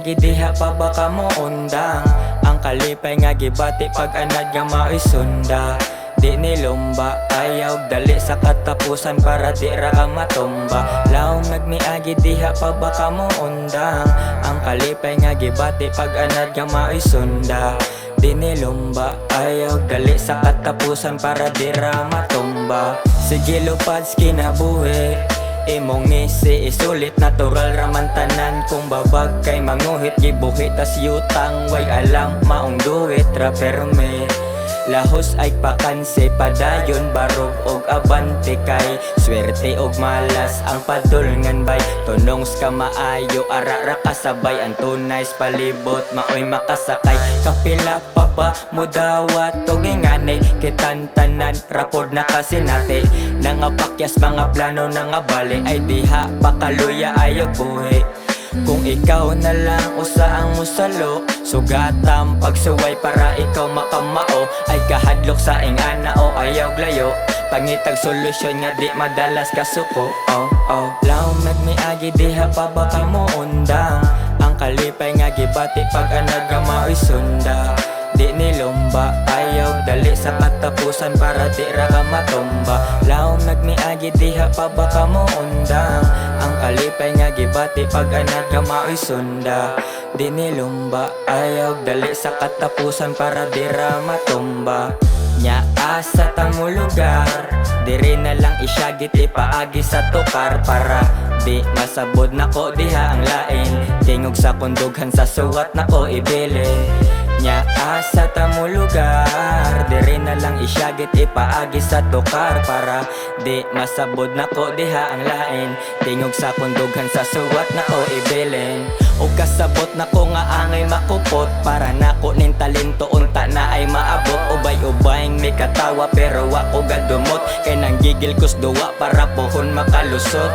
miagi diha pa baka mo undang. Ang kalipay nga gibati pag anad nga maisunda. Di nilumba, ayaw dali sa katapusan para di ra ka matumba. Laong nagmiagi diha pa baka mo undang. Ang kalipay nga gibati pag anad nga maisunda. Di nilumba, ayaw dali sa katapusan para di ra matumba. Sige lupads kinabuhi, imong ngisi isulit natural raman tanan. Kung babag kay manguhit gibuhi tas yutang way alam maong duwit ra perme. Lahos ay pakanse padayon barog og abante kay swerte og malas ang padulngan bay. Tunong ska maayo ara ra kasabay ang tunay palibot maoy makasakay. Kapila pa ba mo dawat og ingani kitan tanan rapod na kasinati. Nangapakyas mga plano nangabali ay diha pakaluya ayo buhi. Kung ikaw na lang usa ang musalo, sugatang pagsuway para ikaw makamao. Ay kahadlok sa ingana o ayaw glayo, pangitag solusyon nga di madalas kasuko. Laong nagmiagi diha pa baka mo undang. Ang kalipay nga gibati pag anad nga maisunda. Di nilumba, ayaw dali sa katapusan para di ra ka matumba. Laong nagmiagi diha pa baka mo undang. Ang kalipay nga gibati pag anad nga maisunda. Di nilumba, ayaw dali sa katapusan para di ra matumba. Nya asa tamo lugar, diri na lang isyagit ipaagi sa tukar para di masabod nako diha ang lain. Tingog sa kundughan sa suwat nako ibili. Nya asa tamo lugar, diri na lang isyagit ipaagi sa tukar para di masabod nako diha ang lain. Tingog sa kundughan sa suwat nako ibilin. O kasabot nako nga angay makupot para nako nin talento unta na ay maabot. Ubay-ubayng may katawa pero wako gadumot kay nanggigil kus duwa para pohon makalusot.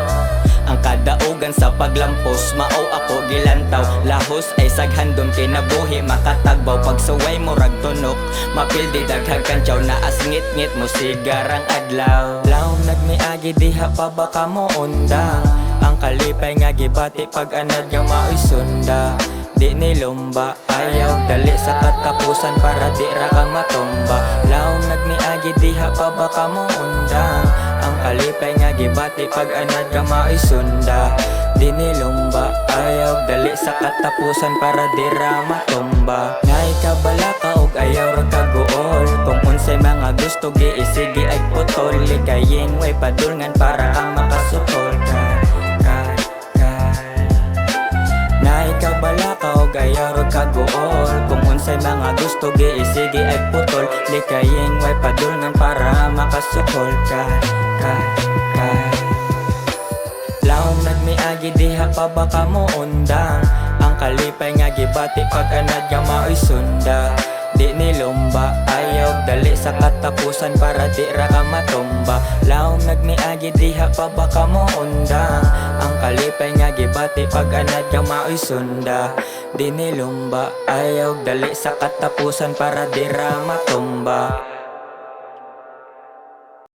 Ang kadaugan sa paglampos mao ako gilantaw. Lahos ay saghandom kinabuhi makatagbaw. Pagsuway mo rag tunok mapildi daghag kantyaw na asngit-ngit mo sigarang adlaw. Laong nagmiagi diha pa baka mo undang. Ang kalipay nga gibati pag anad nga maisunda. Di nilumba, ayaw dali sa katapusan para di ra ka matumba. Laong nagmiagi diha pa baka mo undang. Ang kalipay nga gibati pag anad nga maisunda. Di nilumba, ayaw dali sa katapusan para di ra matumba. Naikabala ka og ayaw ra kaguol. Kung unsay mga gusto giisigi ay putol. Likayin way padulngan para ang makasukol ka. Naikabala ka og ayaw ra kaguol. Kung unsay mga gusto giisigi ay putol. Likayin way padulngan para makasukol ka. Laong nagmiagi diha pa baka mo undang. Ang kalipay nga gibati pag anad nga maisunda. Di nilumba, ayaw dali sa katapusan para di ra ka matumba. Laong nagmiagi diha pa baka mo undang. Ang kalipay nga gibati pag anad nga maisunda. Di nilumba, ayaw dali sa katapusan para di ra matumba.